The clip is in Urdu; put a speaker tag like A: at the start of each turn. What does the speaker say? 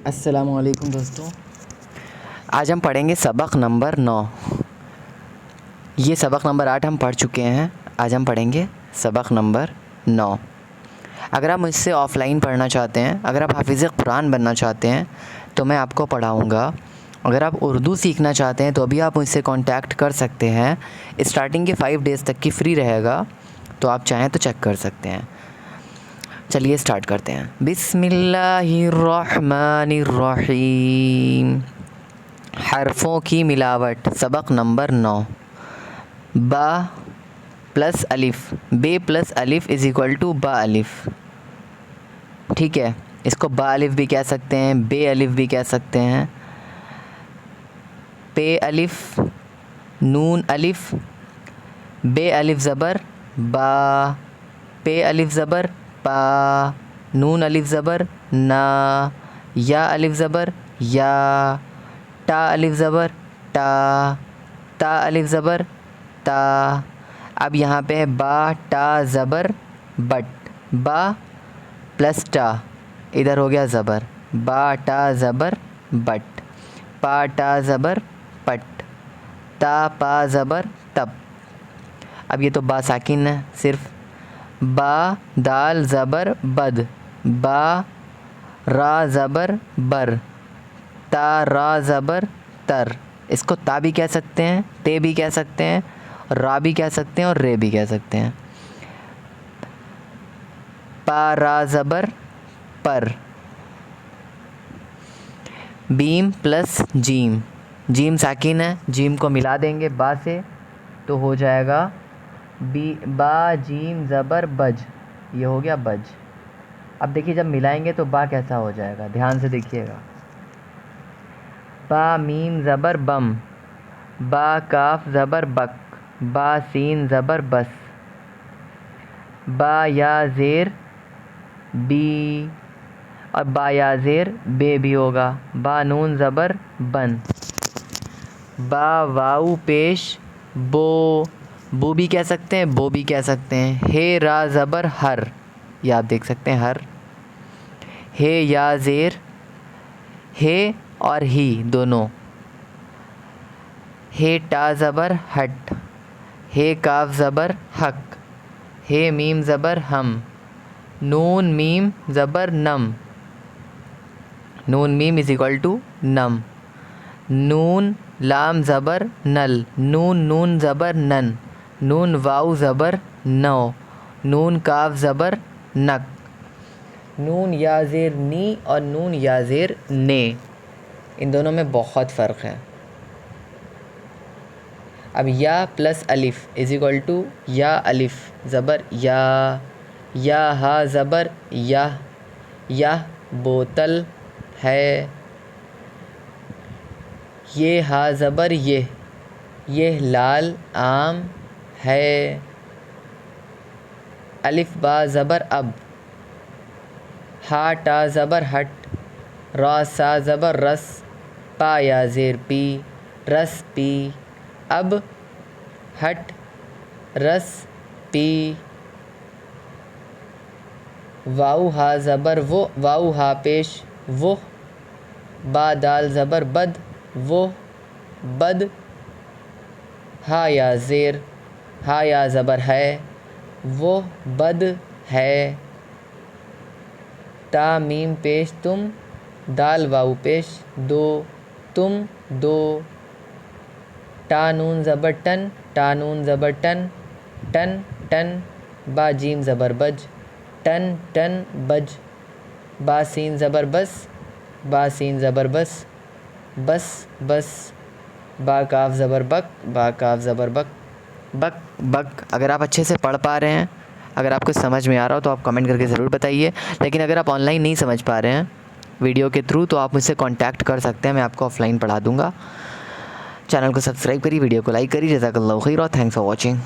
A: السلام علیکم دوستوں، آج ہم پڑھیں گے سبق نمبر 9۔ یہ سبق نمبر 8 ہم پڑھ چکے ہیں، آج ہم پڑھیں گے سبق نمبر 9۔ اگر آپ مجھ سے آف لائن پڑھنا چاہتے ہیں، اگر آپ حافظ قرآن بننا چاہتے ہیں تو میں آپ کو پڑھاؤں گا۔ اگر آپ اردو سیکھنا چاہتے ہیں تو ابھی آپ مجھ سے کانٹیکٹ کر سکتے ہیں۔ اسٹارٹنگ کے 5 ڈیز تک کی فری رہے گا، تو آپ چاہیں تو چیک کر سکتے ہیں۔ چلیے اسٹارٹ کرتے ہیں۔ بسم اللہ الرحمن الرحیم۔ حرفوں کی ملاوٹ، سبق نمبر 9۔ با پلس الف، بے پلس الف از اکول ٹو با الف۔ ٹھیک ہے، اس کو با الف بھی کہہ سکتے ہیں، بے الف بھی کہہ سکتے ہیں۔ پے الف، نون الف، بے الف زبر با، پے الف زبر پا، نون الف زبر نا، یا الف زبر یا، ٹا الف زبر ٹا، تا الف زبر تا۔ اب یہاں پہ ہے با ٹا زبر بٹ، با پلس ٹا، ادھر ہو گیا زبر، با ٹا زبر بٹ، پا ٹا زبر پٹ، تا پا زبر تب۔ اب یہ تو با ساکن ہے صرف۔ با دال زبر بد، با را زبر بر، تا را زبر تر۔ اس کو تا بھی کہہ سکتے ہیں، تے بھی کہہ سکتے ہیں، را بھی کہہ سکتے ہیں اور رے بھی کہہ سکتے ہیں۔ پا را زبر پر۔ بیم پلس جیم، جیم ساکن ہے، جیم کو ملا دیں گے با سے تو ہو جائے گا با جیم زبر بج، یہ ہو گیا بج۔ اب دیکھیے جب ملائیں گے تو با کیسا ہو جائے گا، دھیان سے دیکھیے گا۔ با میم زبر بم، با کاف زبر بک، با سین زبر بس، با یا زیر بی، اور با یا زیر بے بھی ہوگا۔ با نون زبر بن، با واو پیش بو، بو بھی کہہ سکتے ہیں، بو بھی کہہ سکتے ہیں۔ ہے را زبر ہر، یہ آپ دیکھ سکتے ہیں ہر۔ ہے یا زیر ہے اور ہی دونوں۔ ہے ٹا زبر ہٹ، ہے کاف زبر حق، ہے میم زبر ہم، نون میم زبر نم، نون میم از اکول ٹو نم۔ نون لام زبر نل، نون نون زبر نن، نون واو زبر نو، نون کاف زبر نک، نون یا زیر نی اور نون یا زیر نے، ان دونوں میں بہت فرق ہے۔ اب یا پلس الف از اکول ٹو یا الف زبر یا، یا ہا زبر یا، یا بوتل ہے، یہ ہا زبر یہ لال آم ہے۔ الف با زبر اب، ہا ٹا زبر ہٹ، را سا زبر رس، پا یا زیر پی رس پی، اب ہٹ رس پی۔ واو ہا زبر وہ، واو ہا پیش وہ، با دال زبر بد وہ بد، ہا یا زیر، ہا یا زبر ہے وہ بد ہے۔ تا میم پیش تم، دال واو پیش دو تم دو۔ ٹا نون زبر ٹن، ٹا نون زبر ٹن ٹن ٹن، با جیم زبر بج، ٹن ٹن بج۔ با سین زبر بس، با سین زبر بس بس بس۔ با کاف زبر بک، با کاف زبر بک بک بک۔ اگر آپ اچھے سے پڑھ پا رہے ہیں، اگر آپ کو سمجھ میں آ رہا ہو تو آپ کمنٹ کر کے ضرور بتائیے، لیکن اگر آپ آن لائن نہیں سمجھ پا رہے ہیں ویڈیو کے تھرو تو آپ مجھ سے کانٹیکٹ کر سکتے ہیں، میں آپ کو آف لائن پڑھا دوں گا۔ چینل کو سبسکرائب کریے، ویڈیو کو لائک کریے۔ جزاک اللہ خیر اور تھینکس فار واچنگ۔